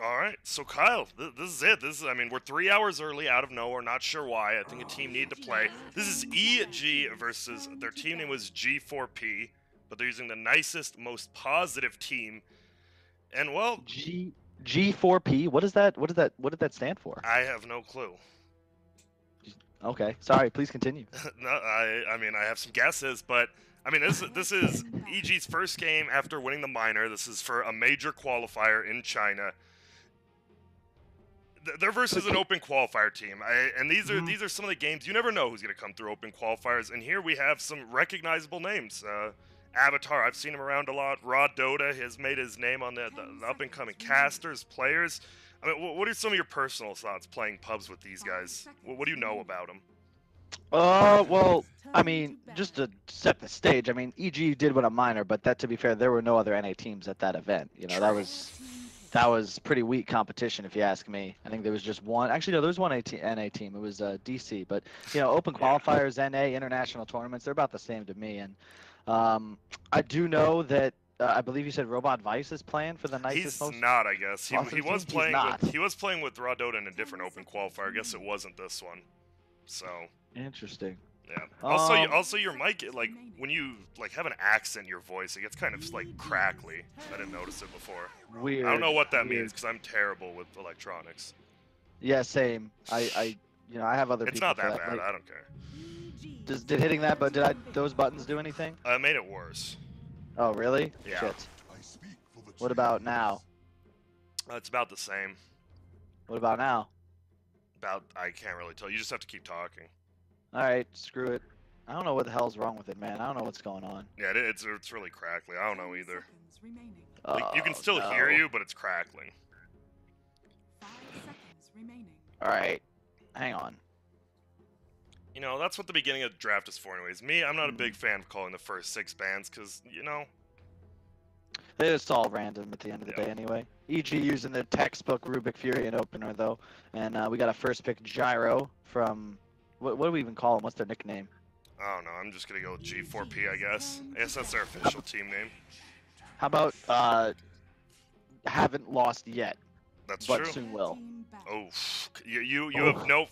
All right, so Kyle, this is it. I mean, we're 3 hours early out of nowhere. Not sure why. I think a team needed to play. This is EG versus their team name was g4p, but they're using the nicest, most positive team. And well, G4p. What is that? What did that stand for? I have no clue. Okay, sorry. Please continue. No, I mean, I have some guesses, but I mean, this is EG's first game after winning the minor. This is for a major qualifier in China. They're versus an open qualifier team, and these are some of the games you never know who's going to come through open qualifiers. And here we have some recognizable names. Avatar, I've seen him around a lot. GranDGranT has made his name on the up-and-coming casters, players. I mean, what are some of your personal thoughts playing pubs with these guys? What do you know about them? Well, I mean, just to set the stage, I mean, EG did win a minor, but that, to be fair, there were no other NA teams at that event. You know, that was pretty weak competition, if you ask me. I think there was just one. Actually, no, there was one NA team. It was DC. But, you know, open qualifiers, NA, international tournaments, they're about the same to me. And I do know that I believe you said Robot Vice is playing for the nicest. He's not, I guess. He was playing. He was playing with GranDGranT in a different open qualifier. I guess it wasn't this one. So interesting. Yeah. Also, your mic, like when you have an accent in your voice, it gets kind of like crackly. I didn't notice it before. Weird. I don't know what that means because I'm terrible with electronics. Yeah, same. I have other. It's not that bad. Like, I don't care. Did hitting that, but did those buttons do anything? It made it worse. Oh, really? Yeah. Shit. What about now? It's about the same. What about now? I can't really tell. You just have to keep talking. All right, screw it. I don't know what the hell's wrong with it, man. I don't know what's going on. Yeah, it's really crackly. I don't know either. Like, you can still hear you, but it's crackling. All right, hang on. You know, that's what the beginning of the draft is for anyways. Me, I'm not a big fan of calling the first 6 bands because, you know... It's all random at the end of the day anyway. EG using the textbook Rubik Furion opener, though. And we got a first pick Gyro from... What do we even call him? What's their nickname? I don't know. I'm just going to go with G4P, I guess. I guess that's their official team name. How about haven't lost yet, that's but true. soon will? Oh, you have no...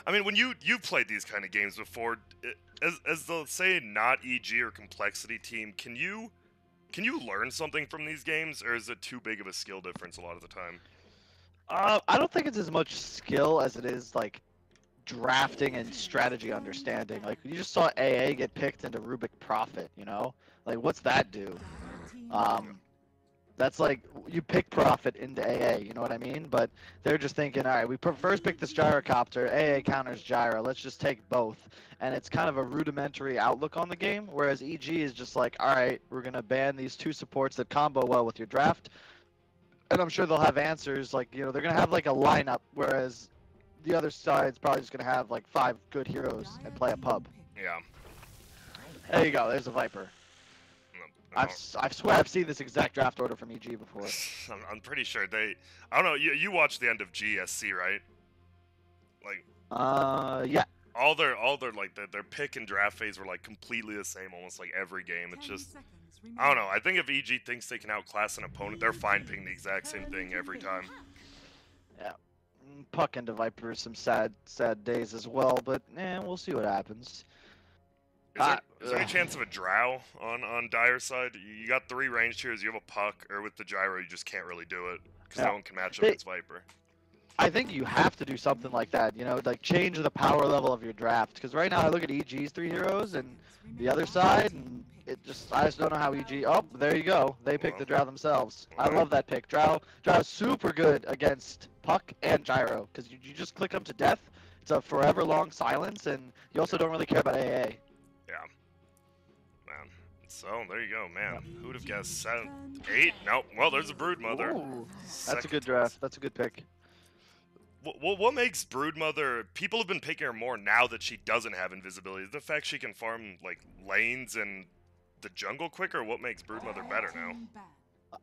I mean, when you've played these kind of games before, as the, say, not EG or Complexity team, can you learn something from these games, or is it too big of a skill difference a lot of the time? I don't think it's as much skill as it is, like, drafting and strategy understanding. Like, you just saw AA get picked into Rubik Prophet, you know? Like, what's that do? That's like, you pick Prophet into AA, you know what I mean? But they're just thinking, all right, we first pick this Gyrocopter, AA counters Gyro, let's just take both. And it's kind of a rudimentary outlook on the game, whereas EG is just like, all right, we're going to ban these 2 supports that combo well with your draft. And I'm sure they'll have answers, like, you know, they're going to have like a lineup, whereas the other side's probably just going to have like 5 good heroes and play a pub. Yeah. There you go, there's a Viper. I swear I've seen this exact draft order from EG before. I'm pretty sure I don't know. You watched the end of GSC, right? Like. Yeah. All their like their pick and draft phase were like completely the same, almost like every game. It's just, I don't know. I think if EG thinks they can outclass an opponent, they're fine picking the exact same thing every time. Yeah. Puck into Viper some sad days as well, but we'll see what happens. Is there any chance of a drow on Dire's side? You got 3 range tiers, you have a puck, or with the gyro you just can't really do it because no one can match up against Viper. I think you have to do something like that, you know, like change the power level of your draft. Because right now I look at EG's 3 heroes and the other side, and I just don't know how EG. Oh, there you go. They picked the drow themselves. I love that pick. Drow's super good against puck and gyro because you just click them to death. It's a forever long silence, and you also don't really care about AA. Yeah. Man. So, there you go, man. Who'd have guessed 7, 8? Nope. Well, there's a Broodmother. Ooh, that's a good draft. That's a good pick. What makes Broodmother... People have been picking her more now that she doesn't have invisibility. The fact she can farm, like, lanes and the jungle quicker, what makes Broodmother better now?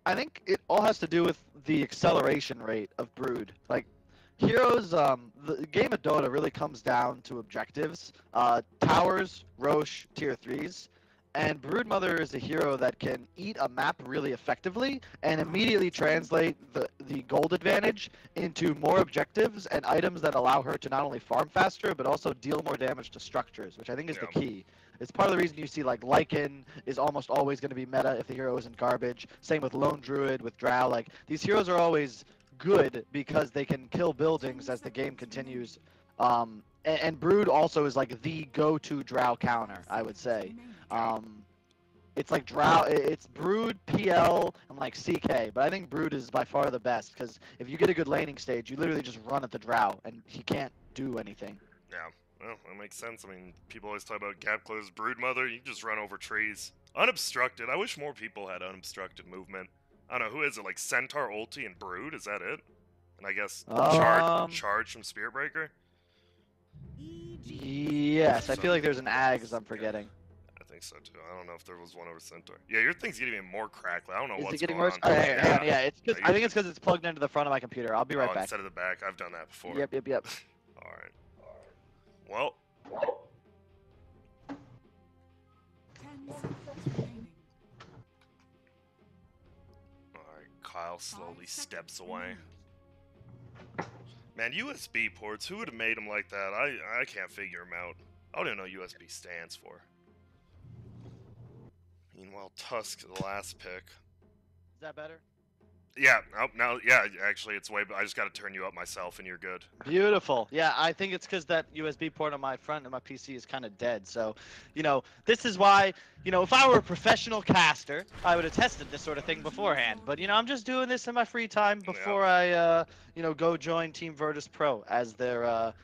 I think it all has to do with the acceleration rate of Brood. Like, heroes, the game of Dota really comes down to objectives. Towers, Roche, tier 3s, And Broodmother is a hero that can eat a map really effectively and immediately translate the gold advantage into more objectives and items that allow her to not only farm faster, but also deal more damage to structures, which I think is the key. It's part of the reason you see like Lycan is almost always going to be meta if the hero isn't garbage. Same with Lone Druid, with Drow. Like, these heroes are always good because they can kill buildings as the game continues. And Brood also is like the go-to Drow counter, I would say. It's like Drow, it's Brood, PL, and like CK, but I think Brood is by far the best because if you get a good laning stage, you literally just run at the Drow and he can't do anything. Yeah, well, that makes sense. I mean, people always talk about gap close Broodmother. You just run over trees, unobstructed. I wish more people had unobstructed movement. I don't know, who is it? Like Centaur, Ulti, and Brood? Is that it? And I guess charge from Spirit Breaker. Yes, I feel like there's an Ags I'm forgetting. I think so too. I don't know if there was one over Centaur. Yeah, your thing's getting even more crackly. I don't know what's going on. Yeah, it's cause, I think it's because it's plugged into the front of my computer. I'll be right back. Instead of the back. I've done that before. Yep. Alright. Well. Alright, Kyle slowly steps away. Man, USB ports, who would have made them like that? I can't figure them out. I don't even know what USB stands for. Meanwhile, Tusk, the last pick. Is that better? Yeah, now, yeah, actually, it's way. I just got to turn you up myself, and you're good. Beautiful. Yeah, I think it's because that USB port on my front of my PC is kind of dead. So, you know, this is why, you know, if I were a professional caster, I would have tested this sort of thing beforehand. But, you know, I'm just doing this in my free time before I, you know, go join Team Virtus Pro as their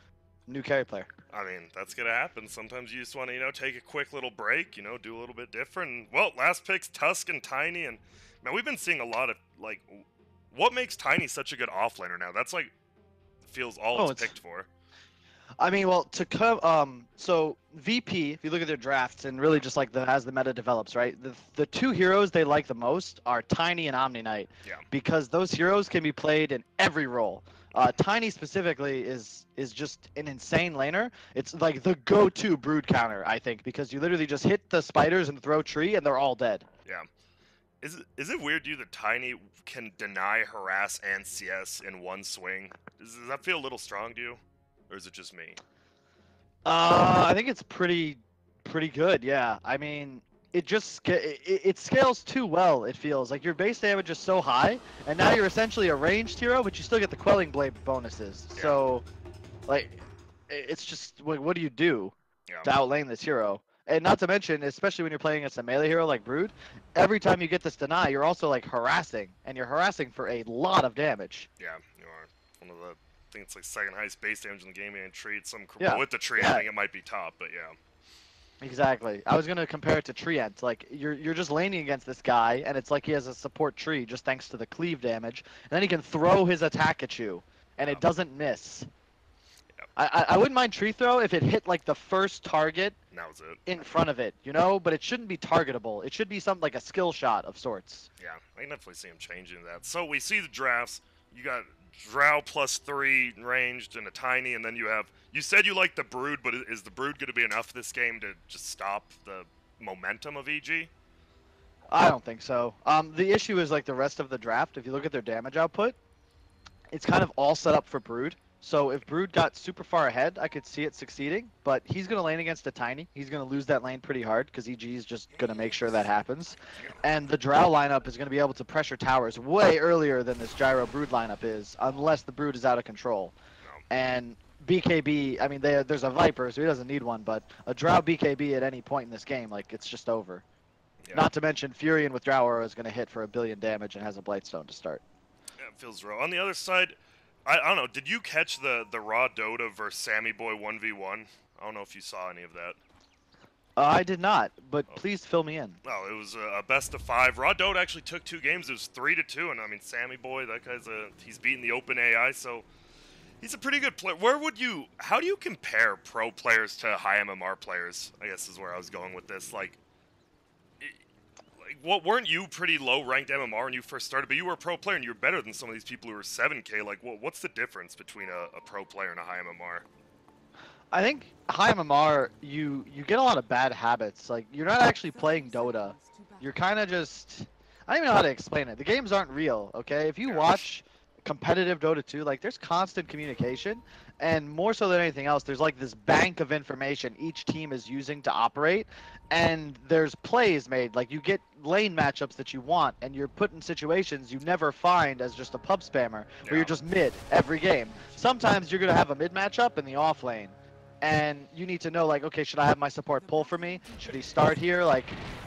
new carry player. I mean, that's going to happen. Sometimes you just want to, you know, take a quick little break, you know, do a little bit different. Well, last pick's Tusk and Tiny, and, man, we've been seeing a lot of, like, what makes Tiny such a good offlaner now? That's, like, feels all it's picked for. I mean, well, to come, so VP, if you look at their drafts, and really just, like, as the meta develops, right, the two heroes they like the most are Tiny and Omni Knight. Yeah. Because those heroes can be played in every role. Tiny specifically is just an insane laner. It's like the go-to Brood counter, I think, because you literally just hit the spiders and throw tree, and they're all dead. Yeah. Is it weird to you that Tiny can deny, harass, and CS in one swing? Does that feel a little strong to you? Or is it just me? I think it's pretty good, yeah. I mean, it just it scales too well, it feels. Like your base damage is so high, and now you're essentially a ranged hero, but you still get the Quelling Blade bonuses. Yeah. So, like, it's just, like, what do you do to outlane this hero? And not to mention, especially when you're playing against a melee hero like Brood, every time you get this deny, you're also, like, harassing, and you're harassing for a lot of damage. Yeah, you are. One of the, I think it's like second highest base damage in the game, and treat some with the tree. I think it might be top, but yeah. Exactly. I was gonna compare it to Treant. Like you're just laning against this guy, and it's like he has a support tree just thanks to the cleave damage, and then he can throw his attack at you, and it doesn't miss. I wouldn't mind tree throw if it hit like the first target in front of it, you know, but it shouldn't be targetable. It should be something like a skill shot of sorts. Yeah, I can definitely see him changing that. So we see the drafts. You got Drow +3 ranged and a Tiny, and then you have. You said you like the Brood, but is the Brood going to be enough this game to just stop the momentum of EG? I don't think so. The issue is like the rest of the draft. If you look at their damage output, it's kind of all set up for Brood. So if Brood got super far ahead, I could see it succeeding, but he's going to lane against a Tiny. He's going to lose that lane pretty hard because EG is just going to make sure that happens. And the Drow lineup is going to be able to pressure towers way earlier than this Gyro Brood lineup is, unless the Brood is out of control. And BKB, I mean, there's a Viper, so he doesn't need one, but a Drow BKB at any point in this game, like, it's just over. Yeah. Not to mention, Furion with Drow Aura is going to hit for 1 billion damage and has a Blightstone to start. Yeah, it feels raw. On the other side, I don't know, did you catch the Raw Dota versus Sammy Boy 1v1? I don't know if you saw any of that. I did not, but please fill me in. No, it was a best of 5. Raw Dota actually took 2 games. It was 3-2, and I mean, Sammy Boy, that guy's he's beating the open AI, so he's a pretty good player. How do you compare pro players to high MMR players? I guess is where I was going with this. Like, what, weren't you pretty low ranked MMR when you first started? But you were a pro player and you were better than some of these people who were 7K. Like, what's the difference between a pro player and a high MMR? I think high MMR, you get a lot of bad habits. Like, you're not actually playing Dota. You're kind of just... I don't even know how to explain it. The games aren't real, okay? If you watch competitive Dota 2, like, there's constant communication, and more so than anything else, there's like this bank of information each team is using to operate, and there's plays made. Like, you get lane matchups that you want, and you're put in situations you never find as just a pub spammer, where you're just mid every game. Sometimes you're going to have a mid matchup in the off lane, and you need to know, like, okay, should I have my support pull for me? Should he start here? Like,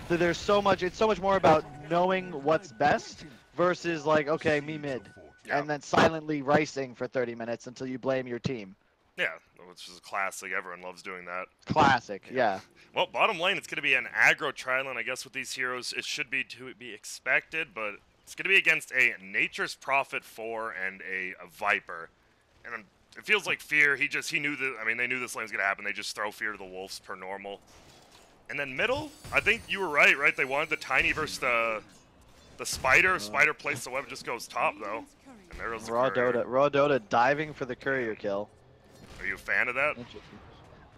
there's so much, it's so much more about knowing what's best versus, like, okay, me mid. And then silently ricing for 30 minutes until you blame your team. Yeah, which is a classic. Everyone loves doing that. Classic, yeah. Well, bottom lane, it's going to be an aggro tri-lane. I guess with these heroes, it should be to be expected, but it's going to be against a Nature's Prophet 4 and a Viper. And it feels like Fear, he knew that, I mean, they knew this lane was going to happen. They just throw Fear to the wolves per normal. And then middle, I think you were right? They wanted the Tiny versus the Spider. Spider placed the web, just goes top, though. And there goes the Raw Dota diving for the courier kill. Are you a fan of that?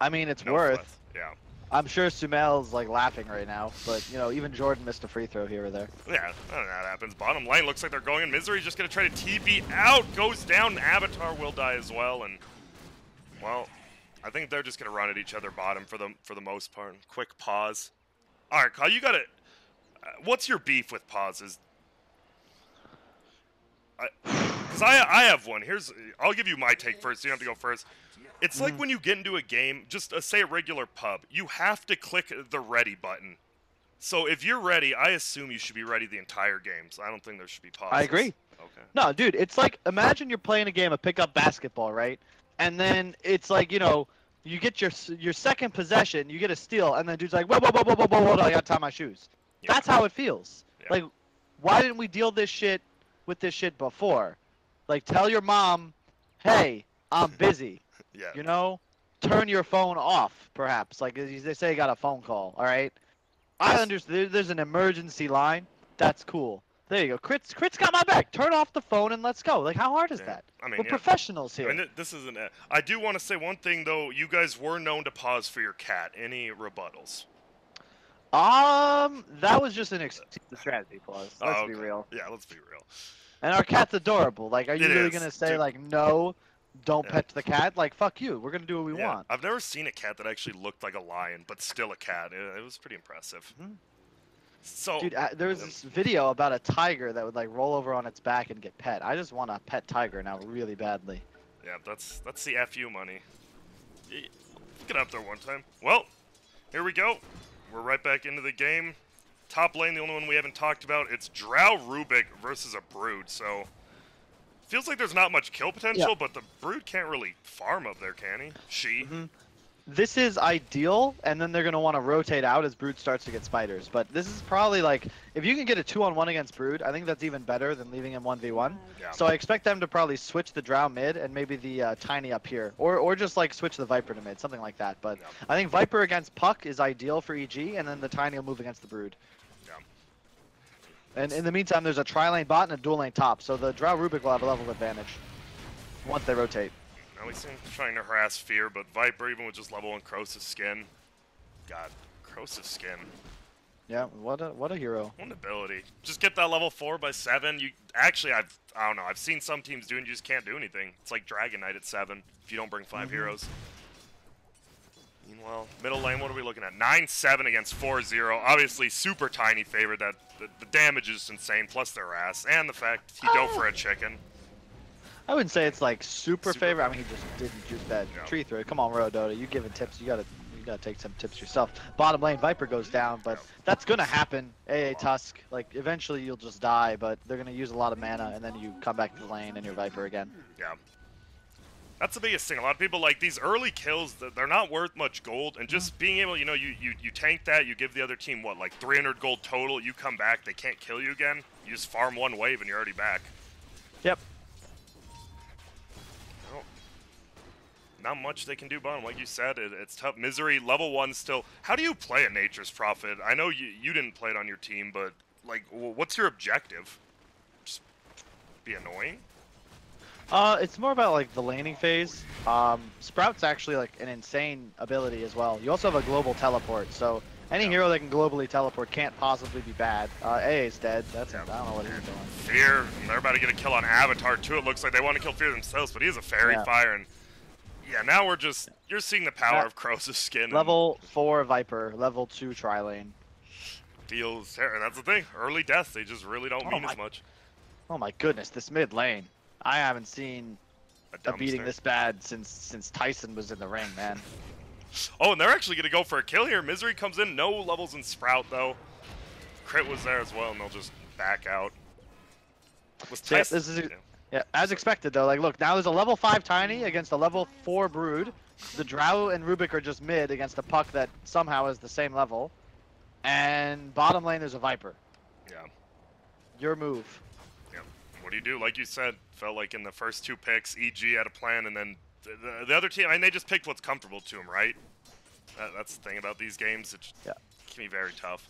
I mean, it's worth. Yeah. I'm sure Sumel's like laughing right now, but you know, even Jordan missed a free throw here or there. Yeah, I don't know how that happens. Bottom lane looks like they're going in. Misery's just gonna try to TP out, goes down. Avatar will die as well, and well, I think they're just gonna run at each other bottom for the most part. Quick pause. All right, Kyle, you gotta. What's your beef with pauses? Because I have one. I'll give you my take first. You don't have to go first. It's like when you get into a game, just say a regular pub, you have to click the ready button. So if you're ready, I assume you should be ready the entire game. So I don't think there should be pauses. I agree. Okay. No, dude, it's like, imagine you're playing a game of pickup basketball, right? And then it's like, you know, you get your second possession, you get a steal, and then dude's like, whoa, I gotta tie my shoes. Yeah. That's how it feels. Yeah. Like, why didn't we deal with this shit before? Like, tell your mom, hey, I'm busy. Yeah. You know? Turn your phone off, perhaps. Like, they say you got a phone call, all right? I understand. There's an emergency line. That's cool. There you go. Crit's got my back. Turn off the phone and let's go. Like, how hard is that? I mean, we're professionals here. I mean, this isn't it. I do want to say one thing, though. You guys were known to pause for your cat. Any rebuttals? That was just an strategy pause. Let's be real. Yeah, let's be real. And our cat's adorable. Like, are you really going to say, like, no, don't pet the cat? Like, fuck you. We're going to do what we want. I've never seen a cat that actually looked like a lion, but still a cat. It was pretty impressive. Mm-hmm. So, dude, there was this video about a tiger that would, like, roll over on its back and get pet. I just want a pet tiger now really badly. Yeah, that's the FU money. Get up there one time. Well, here we go. We're right back into the game. Top lane, the only one we haven't talked about, it's Drow Rubik versus a Brood, so feels like there's not much kill potential, but the Brood can't really farm up there, can he? This is ideal, and then they're going to want to rotate out as Brood starts to get spiders, but this is probably like, if you can get a 2-on-1 against Brood, I think that's even better than leaving him 1v1. Yeah. So I expect them to probably switch the Drow mid and maybe the Tiny up here, or just like switch the Viper to mid, something like that, but I think Viper against Puck is ideal for EG, and then the Tiny will move against the Brood. And in the meantime, there's a tri-lane bot and a dual lane top, so the Drow Rubik will have a level advantage once they rotate. Now we seem trying to harass Fear, but Viper, even with just level 1 Corrosive Skin. God, Corrosive Skin. Yeah, what a hero. What an ability. Just get that level 4 by 7. You actually, I don't know, I've seen some teams doing, you just can't do anything. It's like Dragon Knight at 7 if you don't bring 5 heroes. Meanwhile, middle lane, what are we looking at? 9-7 against 4-0. Obviously, super tiny favor. That the damage is insane, plus their ass, and the fact he go for a chicken. I wouldn't say it's like super favor. I mean, he just didn't juice that tree through. Come on, Dota, you giving tips? You gotta take some tips yourself. Bottom lane, Viper goes down, but that's gonna happen. AA Tusk, like eventually you'll just die, but they're gonna use a lot of mana, and then you come back to the lane and you're Viper again. Yeah. That's the biggest thing. A lot of people, like, these early kills, they're not worth much gold, and just being able, you know, you tank that, you give the other team, what, like 300 gold total, you come back, they can't kill you again, you just farm one wave and you're already back. Yep. Well, not much they can do bottom. Like you said, it's tough. Misery, level 1 still. How do you play a Nature's Prophet? I know you didn't play it on your team, but, like, what's your objective? Just be annoying? It's more about like the laning phase. Sprout's actually like an insane ability as well. You also have a global teleport, so any hero that can globally teleport can't possibly be bad. AA's dead. That's I don't know what he's doing. Fear, they're about to get a kill on Avatar too. It looks like they want to kill Fear themselves, but he has a Fairy Fire, and yeah, now you're seeing the power of Crows' skin. Level 4 Viper, level 2 Tri-Lane. Deals, and that's the thing. Early deaths, they just really don't mean as much. Oh my goodness, this mid lane. I haven't seen a beating this bad since Tyson was in the ring, man. Oh, and they're actually going to go for a kill here. Misery comes in, no levels in Sprout, though. Crit was there as well, and they'll just back out. Yeah, as expected, though. Like, look, now there's a level 5 Tiny against a level 4 Brood. The Drow and Rubik are just mid against a Puck that somehow is the same level. And bottom lane, there's a Viper. Yeah. Your move. Yeah. What do you do? Like you said, felt like in the first 2 picks, EG had a plan, and then the other team, I mean, they just picked what's comfortable to them, right? That's the thing about these games. It can be very tough.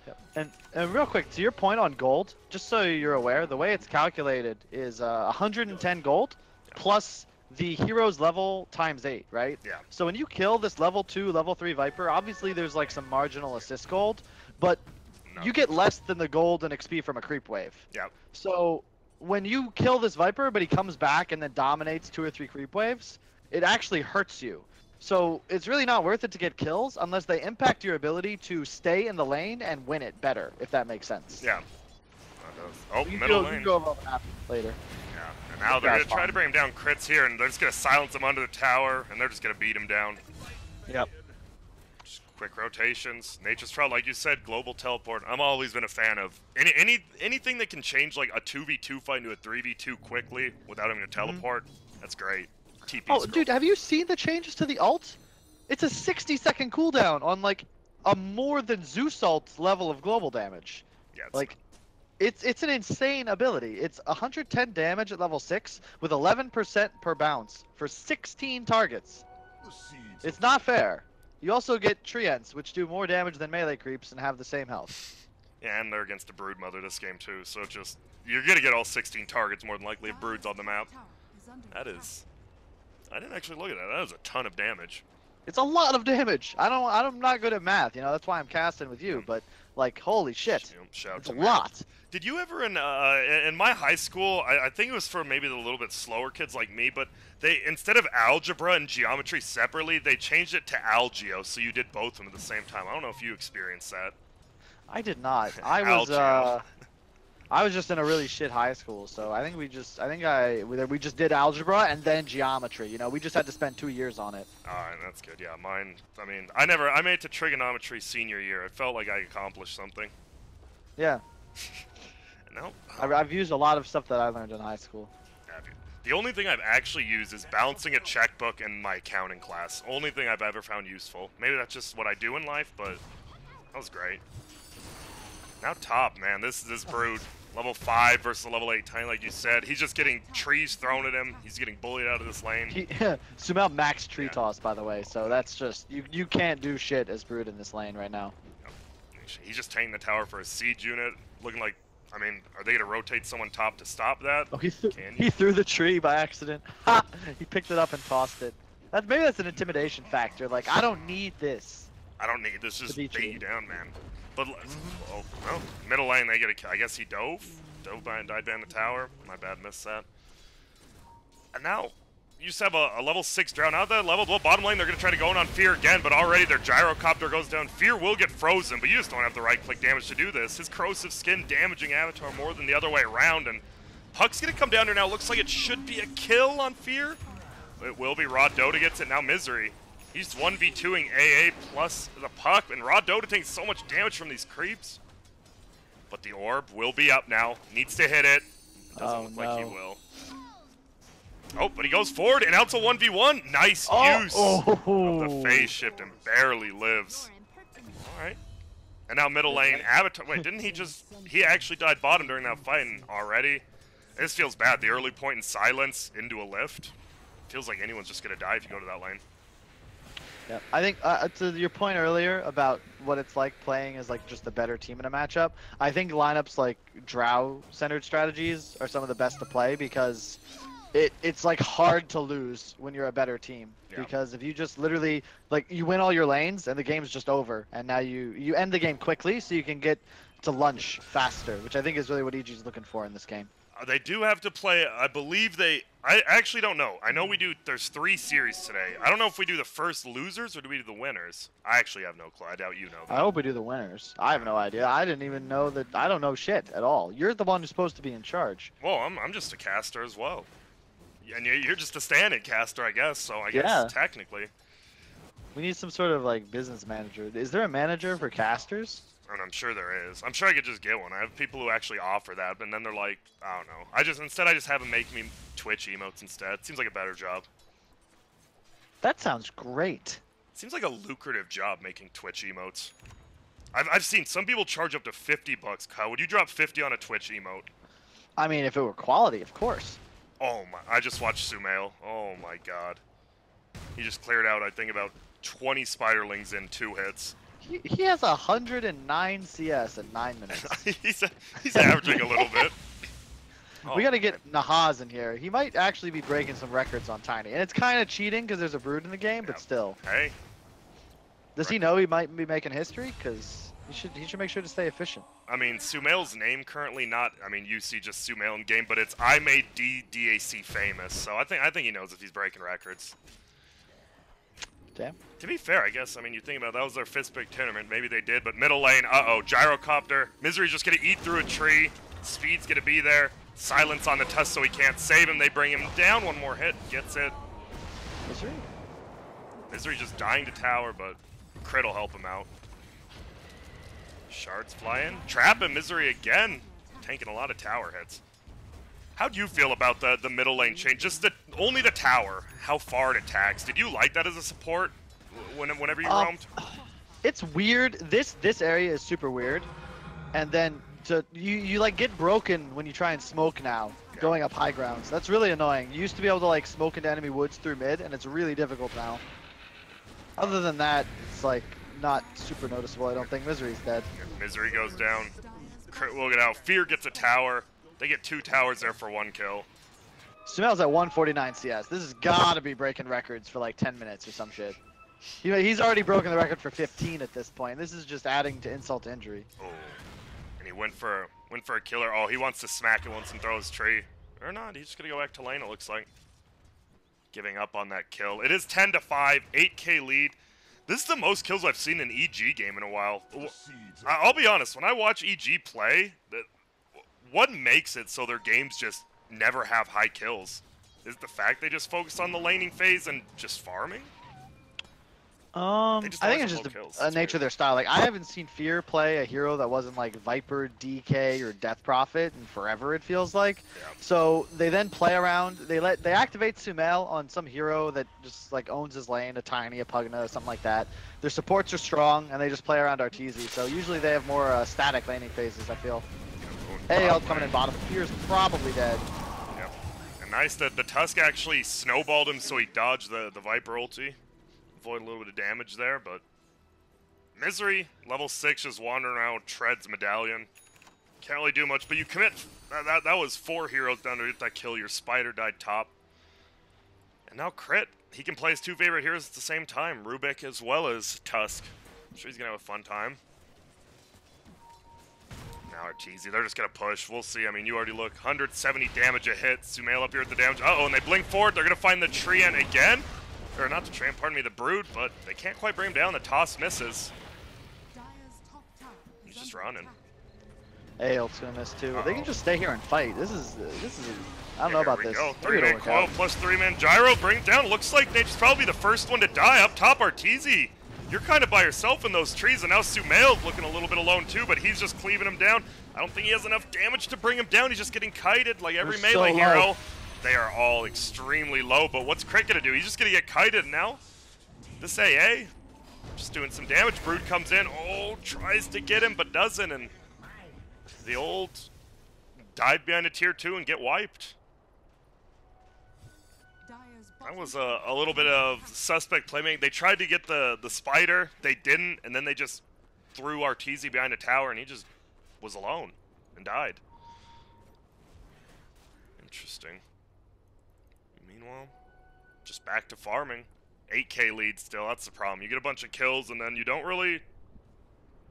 Yeah. And real quick, to your point on gold, just so you're aware, the way it's calculated is 110 gold plus the hero's level times 8, right? Yeah. So when you kill this level 2, level 3 Viper, obviously there's like some marginal assist gold, but you get less than the gold and XP from a creep wave. Yeah. So when you kill this Viper, but he comes back and then dominates 2 or 3 creep waves, it actually hurts you. So it's really not worth it to get kills unless they impact your ability to stay in the lane and win it better, if that makes sense. Yeah. Oh, middle lane. You go over that later. Yeah. And now they're going to try to bring him down crits here, and they're just going to silence him under the tower, and they're just going to beat him down. Yep. Just quick rotations. Nature's Trial, like you said, global teleport. I'm always been a fan of anything that can change like a 2v2 fight into a 3v2 quickly without having to teleport. That's great. TP oh, dude, have you seen the changes to the ult? It's a 60-second cooldown on like a more than Zeus ult level of global damage. Yeah. Like, it's an insane ability. It's 110 damage at level 6 with 11% per bounce for 16 targets. It's not fair. You also get Treants, which do more damage than melee creeps and have the same health. Yeah, and they're against a Brood Mother this game too, so you're gonna get all 16 targets more than likely if Brood's on the map. That is. I didn't actually look at that. That was a ton of damage. It's a lot of damage. I'm not good at math, you know. That's why I'm casting with you. But like, holy shit, it's a lot. Did you ever in my high school? I think it was for maybe the little bit slower kids like me, but they instead of algebra and geometry separately, they changed it to algeo, so you did both of them at the same time. I don't know if you experienced that. I did not. I was just in a really shit high school, so I think we just did algebra and then geometry. You know, we just had to spend 2 years on it. Alright, that's good. Yeah, mine. I mean, I made it to trigonometry senior year. It felt like I accomplished something. Yeah. No. I've used a lot of stuff that I learned in high school. The only thing I've actually used is balancing a checkbook in my accounting class. Only thing I've ever found useful. Maybe that's just what I do in life, but that was great. Now top, man. This Brood. Level 5 versus level 8 Tiny, like you said. He's just getting trees thrown at him. He's getting bullied out of this lane. Sumail max tree toss, by the way, so that's just... You can't do shit as Brood in this lane right now. He's just tanking the tower for a siege unit. Looking like... I mean, are they going to rotate someone top to stop that? Oh, he threw the tree by accident. Ha! He picked it up and tossed it. Maybe that's an intimidation factor. Like, I don't need this. I don't need this. Just beat you down, man. But, oh, well, middle lane, they get a kill. I guess he dove. Died behind the tower. My bad, missed that. And now, you just have a level 6 drown. Now that level, well, bottom lane, they're going to try to go in on Fear again, but already their gyrocopter goes down. Fear will get frozen, but you just don't have the right-click damage to do this. His corrosive skin damaging Avatar more than the other way around, and Puck's going to come down here now. Looks like it should be a kill on Fear. It will be. GranDGranT gets it. Now Misery. He's 1v2ing AA plus the Puck, and GranDGranT takes so much damage from these creeps. But the orb will be up now. Needs to hit it. Doesn't look like he will. Oh, but he goes forward, and now it's a 1v1. Nice use of the phase shift and barely lives. Alright. And now middle lane, Avatar. Wait, didn't he just... He actually died bottom during that fight already. This feels bad. The early point in silence into a lift. Feels like anyone's just going to die if you go to that lane. Yeah, I think to your point earlier about what it's like playing as like just a better team in a matchup, I think lineups like Drow-centered strategies are some of the best to play because it's like hard to lose when you're a better team, Yeah. because if you just literally like you win all your lanes and the game's just over, and now you end the game quickly so you can get to lunch faster, which I think is really what EG's looking for in this game. They do have to play, I believe I actually don't know. I know there's 3 series today. I don't know if we do the first losers or do we do the winners. I actually have no clue. I doubt you know that. I hope we do the winners. I have no idea. I didn't even know that. I don't know shit at all. You're the one who's supposed to be in charge. Well, I'm just a caster as well. And you're just a stand-in caster, I guess, so I guess technically. We need some sort of like business manager. Is there a manager for casters? And I'm sure there is. I'm sure I could just get one. I have people who actually offer that, but then they're like, I don't know. I just have them make me Twitch emotes instead. Seems like a better job. That sounds great. Seems like a lucrative job making Twitch emotes. I've seen some people charge up to $50. Kyle, would you drop 50 on a Twitch emote? I mean, if it were quality, of course. Oh my! I just watched Sumail. Oh my god. He just cleared out, I think, about 20 spiderlings in 2 hits. He has 109 CS in 9 minutes. he's averaging a little bit. We gotta get Nahaz in here. He might actually be breaking some records on Tiny. And it's kind of cheating because there's a Brood in the game, but still. Hey. Does he know he might be making history? Because he should make sure to stay efficient. I mean, Sumail's name currently not, I mean, you see just Sumail in game, but it's I made DAC famous. So I think he knows if he's breaking records. Damn. To be fair, I guess, I mean, you think about it, that was their fifth big tournament. Maybe they did, but middle lane, uh-oh, gyrocopter. Misery's just going to eat through a tree. Speed's going to be there. Silence on the Tusk so he can't save him. They bring him down. One more hit. Gets it. Misery? Misery just dying to tower, but crit will help him out. Shards fly in. Trap him. Misery again. Tanking a lot of tower hits. How do you feel about the middle lane change? Just only the tower, how far it attacks. Did you like that as a support whenever you roamed? It's weird. This area is super weird. And then you like get broken when you try and smoke now, going up high grounds. That's really annoying. You used to be able to like smoke into enemy woods through mid, and it's really difficult now. Other than that, it's like not super noticeable. I don't think Misery's dead. Misery goes down. Crit will get out. Fear gets a tower. They get 2 towers there for 1 kill. Sumail's at 149 CS. This has gotta be breaking records for like 10 minutes or some shit. He's already broken the record for 15 at this point. This is just adding to insult to injury. Oh, and he went for a killer. Oh, he wants to smack it once and throw his tree. Or not, he's just gonna go back to lane, it looks like. Giving up on that kill. It is 10-5, 8K lead. This is the most kills I've seen in EG game in a while. I'll be honest, when I watch EG play, what makes it so their games just never have high kills? Is it the fact they just focus on the laning phase and just farming? I think it's just the nature of their style. Like, I haven't seen Fear play a hero that wasn't like Viper, DK, or Death Prophet in forever, it feels like. Yeah. So they then play around. They activate Sumail on some hero that just like owns his lane, a Tiny, a Pugna, something like that. Their supports are strong, and they just play around Arteezy. So usually they have more static laning phases, I feel. Hey, I'll coming in bottom. Fear's probably dead. Yep. And nice that the Tusk actually snowballed him so he dodged the Viper ulti. Avoid a little bit of damage there, but Misery, level 6, just wandering around, treads medallion. Can't really do much, but you commit. That was 4 heroes down to get that kill. Your spider died top. And now Crit. He can play his 2 favorite heroes at the same time, Rubik as well as Tusk. I'm sure he's going to have a fun time. Now Arteezy, they're just going to push. We'll see. I mean, you already look. 170 damage a hit. Sumail up here at the damage. Uh-oh, and they blink forward. They're going to find the Treant again. Or not the Treant, pardon me, the Brood, but they can't quite bring him down. The toss misses. He's just running. Ael's going to miss too. They can just stay here and fight. This is I don't know about this. 3-man coil plus 3-man gyro. Bring it down. Looks like Nature's probably the first one to die. Up top, Arteezy. You're kind of by yourself in those trees, and now Sumail's looking a little bit alone too, but he's just cleaving him down. I don't think he has enough damage to bring him down. He's just getting kited like every melee hero. They are all extremely low, but what's Crit gonna do? He's just gonna get kited now. This AA, just doing some damage. Brood comes in. Oh, tries to get him, but doesn't, and the old dive behind a tier 2 and get wiped. That was a little bit of suspect playmaking. They tried to get the spider, they didn't, and then they just threw Arteezy behind a tower, and he just was alone and died. Interesting. Meanwhile, just back to farming. 8k lead still, that's the problem. You get a bunch of kills and then you don't really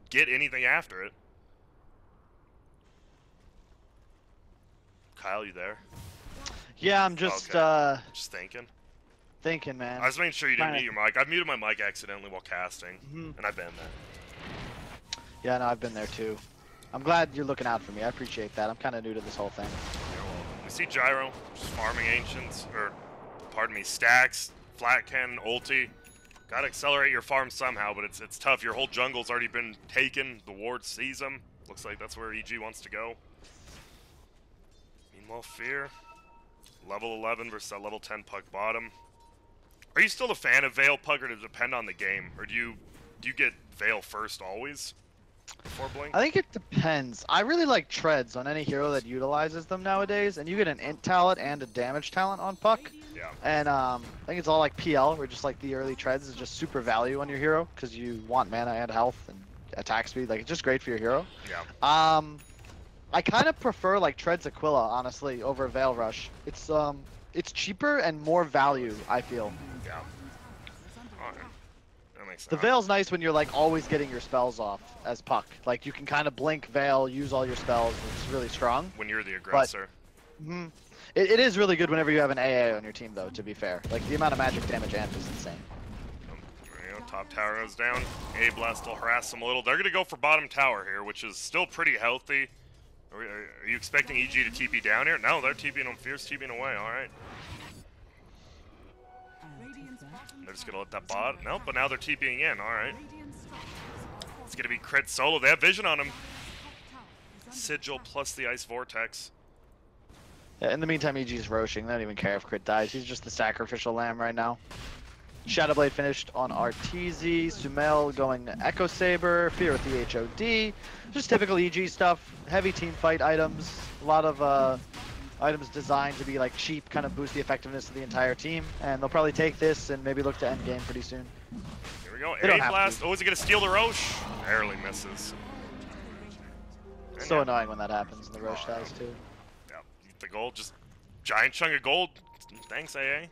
get anything after it. Kyle, you there? Yeah, I'm just okay. Just thinking, man. I was making sure you didn't mute your mic. I muted my mic accidentally while casting, and I've been there. Yeah, no, I've been there too. I'm glad you're looking out for me. I appreciate that. I'm kind of new to this whole thing. We see Gyro just farming ancients, or pardon me, stacks, flat cannon, ulti. Gotta accelerate your farm somehow, but it's tough. Your whole jungle's already been taken. The ward sees them. Looks like that's where EG wants to go. Meanwhile, Fear, level 11 versus that level 10 Puck bottom. Are you still a fan of Veil, Puck, or does it depend on the game? Or do you get Veil first always before Blink? I think it depends. I really like treads on any hero that utilizes them nowadays, and you get an int talent and a damage talent on Puck. Yeah. And I think it's all like PL, where just like the early treads is just super value on your hero because you want mana and health and attack speed. Like it's just great for your hero. Yeah. I kind of prefer like treads Aquila honestly over Veil Rush. It's cheaper and more value, I feel. Yeah. Alright. That makes sense. The Veil's nice when you're like always getting your spells off as Puck. Like you can kind of blink Veil, use all your spells. It's really strong. When you're the aggressor. But, it is really good whenever you have an AA on your team, though. To be fair, like the amount of magic damage amp is insane. Top tower goes down. A-Blast will harass them a little. They're gonna go for bottom tower here, which is still pretty healthy. Are you expecting EG to TP down here? No, they're TPing them. Fierce TPing away. All right. They're just gonna let that bot. Nope, but now they're TPing in. All right. It's gonna be crit solo. They have vision on him. Sigil plus the ice vortex. Yeah, in the meantime, EG's roshing. They don't even care if crit dies. He's just the sacrificial lamb right now. Shadowblade finished on Arteezy. Sumail going Echo Saber. Fear with the HOD. Just typical EG stuff. Heavy team fight items. A lot of items designed to be like cheap, kind of boost the effectiveness of the entire team. And they'll probably take this and maybe look to end game pretty soon. Here we go. A-Blast. Oh, is he going to steal the Roche? Barely misses. So annoying when that happens and the Roche dies too. Yeah, the gold, just giant chunk of gold. Thanks, AA. And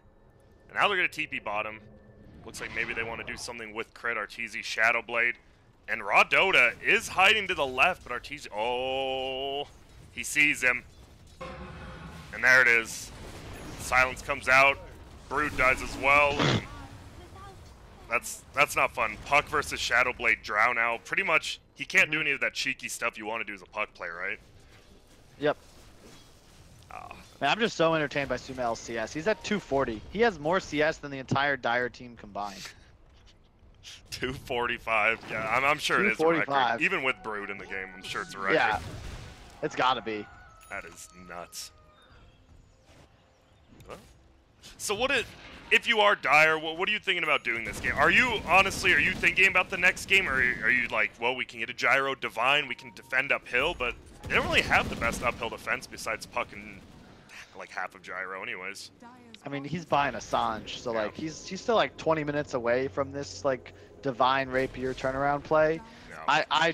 now they're going to TP bottom. Looks like maybe they want to do something with crit. Arteezy, Shadowblade. And GranDGranT is hiding to the left, but Arteezy... Oh, he sees him. And there it is. Silence comes out. Brood dies as well. And that's not fun. Puck versus Shadowblade drown out. Pretty much, he can't do any of that cheeky stuff you want to do as a Puck player, right? Yep. Man, I'm just so entertained by Sumail's CS. He's at 240. He has more CS than the entire Dire team combined. 245. Yeah, I'm sure it is a record. Even with Brood in the game, I'm sure it's a record. Yeah, it's gotta be. That is nuts. Huh? So if you are Dire, what are you thinking about doing this game? Are you thinking about the next game, or are you like, well, we can get a Gyro Divine, we can defend uphill, but they don't really have the best uphill defense besides Puck and like half of Gyro anyways. I mean, he's buying Assange, so like he's still like 20 minutes away from this like Divine Rapier turnaround play. Yeah.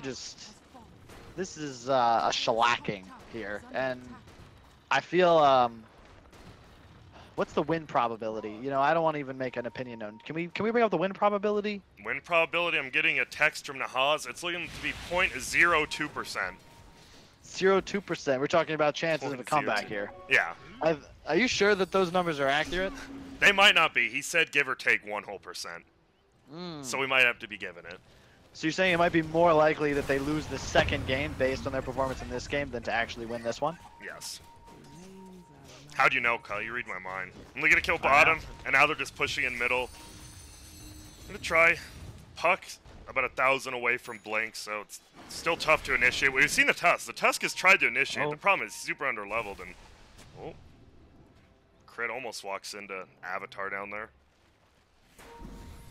This is a shellacking here, and I feel what's the win probability? You know, I don't want to even make an opinion known. Can we bring up the win probability? Win probability, I'm getting a text from Nahaz. It's looking to be 0.02%. 0.02%. We're talking about chances of a comeback here. Yeah. Are you sure that those numbers are accurate? They might not be. He said give or take 1%. So we might have to be given it. So you're saying it might be more likely that they lose the second game based on their performance in this game than to actually win this one? Yes. How do you know, Kyle? You read my mind. I'm gonna kill bottom, and now they're just pushing in middle. I'm gonna try Puck about 1,000 away from Blink, so it's still tough to initiate. We've seen the Tusk. The Tusk has tried to initiate. The problem is super underleveled, and Crit almost walks into Avatar down there.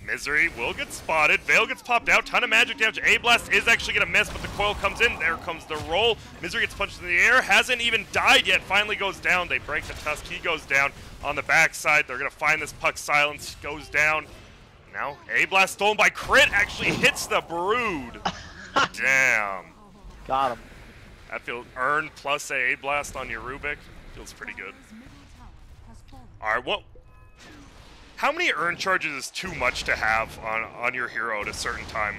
Misery will get spotted. Veil gets popped out. Ton of magic damage. A-Blast is actually going to miss, but the coil comes in. There comes the roll. Misery gets punched in the air. Hasn't even died yet. Finally goes down. They break the Tusk. He goes down on the backside. They're going to find this Puck. Silence goes down. Now, A-Blast stolen by Crit actually hits the Brood. Damn. Got him. That feels earned plus A-Blast on your Rubik. Feels pretty good. All right, How many earn charges is too much to have on your hero at a certain time?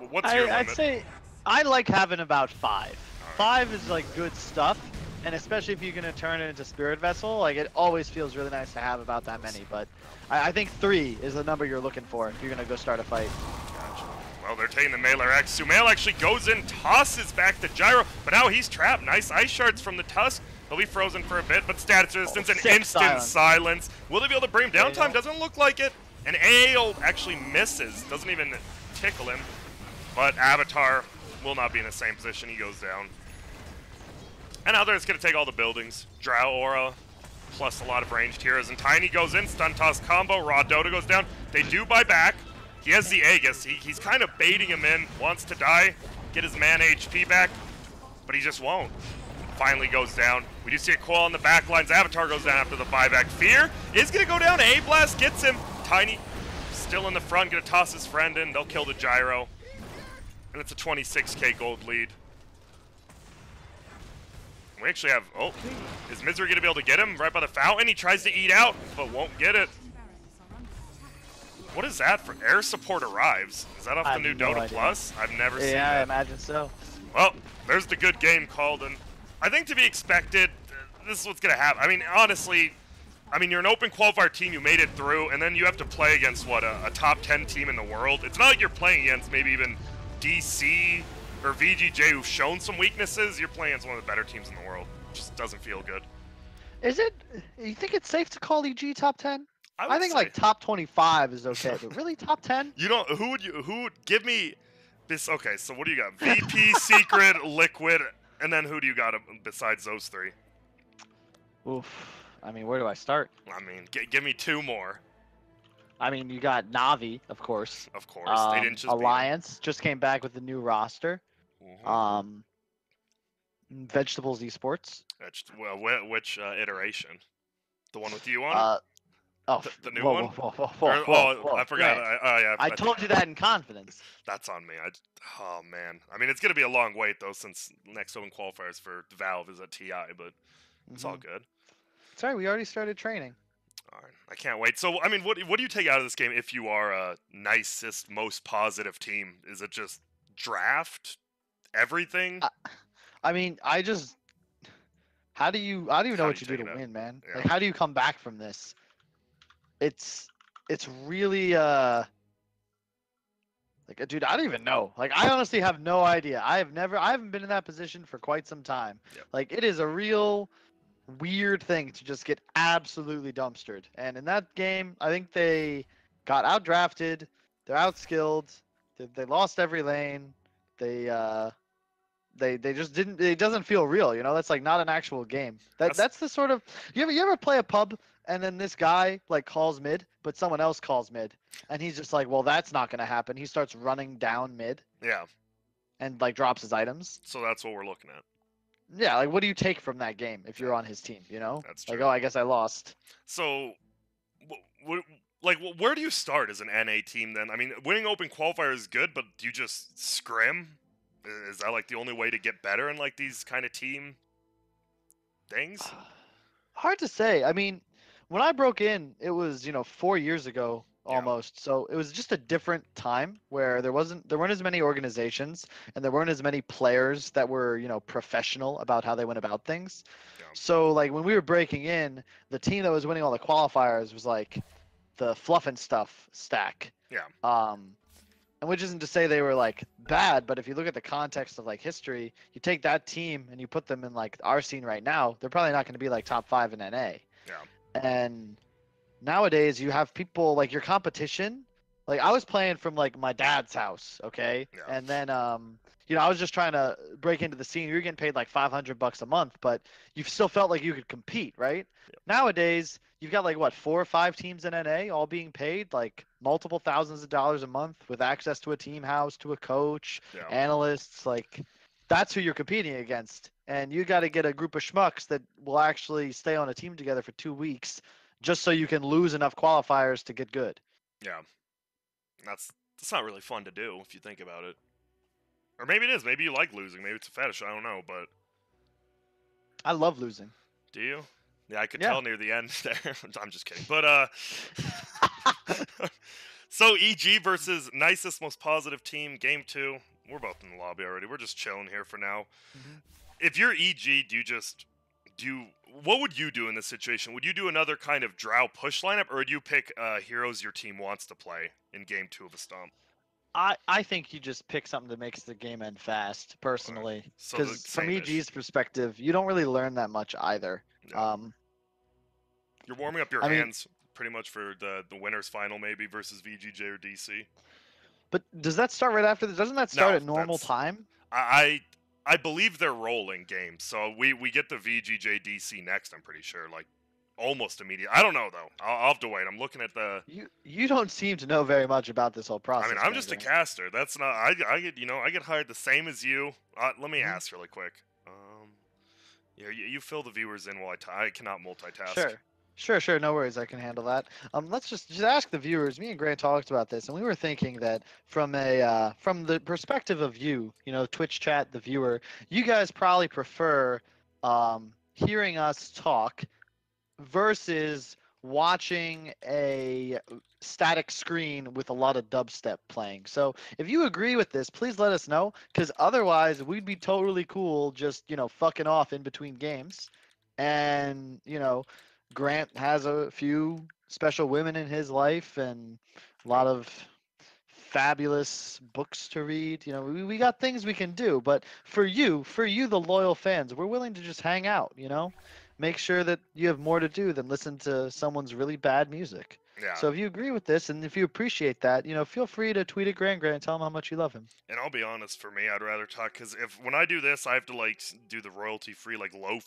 What's your limit? I'd say I like having about 5. Right. 5 is like good stuff, and especially if you're gonna turn it into Spirit Vessel, like it always feels really nice to have about that many. But I think 3 is the number you're looking for if you're gonna go start a fight. Gotcha. Well, they're taking the Mailer X. Sumail actually goes in, tosses back the Gyro, but now he's trapped. Nice ice shards from the Tusk. He'll be frozen for a bit, but status resistance and instant silence. Will they be able to bring him down? Time doesn't look like it. And AO actually misses, doesn't even tickle him. But Avatar will not be in the same position. He goes down. And now they're just going to take all the buildings. Drow Aura, plus a lot of ranged heroes. And Tiny goes in, stun toss combo. Raw Dota goes down. They do buy back. He has the Aegis. He's kind of baiting him in, wants to die, get his man HP back, but he just won't. Finally goes down. We do see a coil on the back lines. Avatar goes down after the buyback. Fear is going to go down. A-Blast gets him. Tiny still in the front, going to toss his friend in. They'll kill the Gyro. And it's a 26k gold lead. We actually have, oh, is Misery going to be able to get him right by the fountain? He tries to eat out, but won't get it. What is that for? Air support arrives. Is that off the new Dota Plus? I've never seen that. Yeah, I imagine so. Well, there's the good game called, and I think to be expected, this is what's going to happen. I mean, honestly, you're an open qualifier team, you made it through, and then you have to play against, what, a top 10 team in the world? It's not like you're playing against maybe even DC or VGJ who've shown some weaknesses. You're playing against one of the better teams in the world. It just doesn't feel good. Is it? You think it's safe to call EG top 10? I think say, like top 25 is okay, but really top 10? You don't. Who would give me this? Okay, so what do you got? VP, Secret, Liquid, and then who do you got besides those 3? Oof. I mean, where do I start? I mean, give me 2 more. I mean, you got Navi, of course. Of course, they didn't just Alliance just came back with the new roster. Mm-hmm. Vegetables Esports. Well, which iteration? The one with you on it? The new one? Whoa, I forgot. Yeah. I told you that in confidence. That's on me. Oh, man. I mean, it's going to be a long wait, though, since next open qualifiers for Valve is at TI, but it's all good. Sorry, we already started training. All right. I can't wait. So, I mean, what do you take out of this game if you are a nicest, most positive team? Is it just draft everything? I mean, how do you know what you do to win, man? Yeah. Like, how do you come back from this? It's really like, dude, I don't even know. Like, I honestly have no idea. I haven't been in that position for quite some time. Yep. Like, it is a real weird thing to just get absolutely dumpstered. And in that game, I think they got outdrafted. They're outskilled. They lost every lane. They just didn't. It doesn't feel real, you know. That's like not an actual game. That's the sort of. You ever play a pub and then this guy like calls mid, but someone else calls mid, and he's just like, well, that's not gonna happen. He starts running down mid. Yeah. And like drops his items. So that's what we're looking at. Yeah, like what do you take from that game if you're on his team? You know. That's true. Like, oh, I guess I lost. So, where do you start as an NA team then? I mean, winning open qualifier is good, but do you just scrim? Is that like the only way to get better in like these kind of team things? Hard to say. I mean, when I broke in, it was 4 years ago almost. Yeah. So it was just a different time where there weren't as many organizations and there weren't as many players that were professional about how they went about things. Yeah. So like when we were breaking in, the team that was winning all the qualifiers was like the Fluff and Stuff stack. Yeah. And which isn't to say they were like bad, but if you look at the context of like history, you take that team and you put them in like our scene right now, they're probably not going to be like top 5 in NA. Yeah. And nowadays you have people like your competition. Like I was playing from like my dad's house, okay? Yeah. And then I was just trying to break into the scene. You're getting paid like $500 a month, but you still felt like you could compete, right? Yep. Nowadays, you've got like what 4 or 5 teams in NA all being paid like multiple thousands of dollars a month with access to a team house, to a coach, analysts. Like that's who you're competing against, and you got to get a group of schmucks that will actually stay on a team together for 2 weeks just so you can lose enough qualifiers to get good. Yeah, that's not really fun to do if you think about it. Or maybe it is. Maybe you like losing. Maybe it's a fetish. I don't know, but I love losing. Do you? Yeah, I could Yeah. tell near the end there. I'm just kidding. But so EG versus nicest most positive team, game 2. We're both in the lobby already. We're just chilling here for now. Mhm. If you're EG, what would you do in this situation? Would you do another kind of drow push lineup, or would you pick heroes your team wants to play in game 2 of a stomp? I think you just pick something that makes the game end fast, personally. So the Because from same-ish. EG's perspective, you don't really learn that much either. Yeah. You're warming up your I mean, hands pretty much for the winners final maybe versus VGJ or DC. but does that start right after this? Doesn't that start No, at normal time? I believe they're rolling games, so we get the VGJ DC next. I'm pretty sure, like almost immediate. I don't know though. I'll have to wait. I'm looking at the. You don't seem to know very much about this whole process. I mean, I'm just a GranDGranT. caster. That's not. I get I get hired the same as you. Let me Mhm. ask really quick. Yeah, you fill the viewers in while I cannot multitask. Sure. No worries. I can handle that. Let's just ask the viewers. Me and Grant talked about this, and we were thinking that from the perspective of you, Twitch chat, the viewer, you guys probably prefer hearing us talk versus watching a static screen with a lot of dubstep playing. So if you agree with this, please let us know, because otherwise we'd be totally cool just, fucking off in between games. And, Grant has a few special women in his life and a lot of fabulous books to read. We got things we can do, but for you, the loyal fans, we're willing to just hang out, make sure that you have more to do than listen to someone's really bad music. Yeah. So if you agree with this and if you appreciate that, feel free to tweet at GranDGranT and tell him how much you love him. And I'll be honest, for me, I'd rather talk, because when I do this, I have to like do the royalty free like Lofi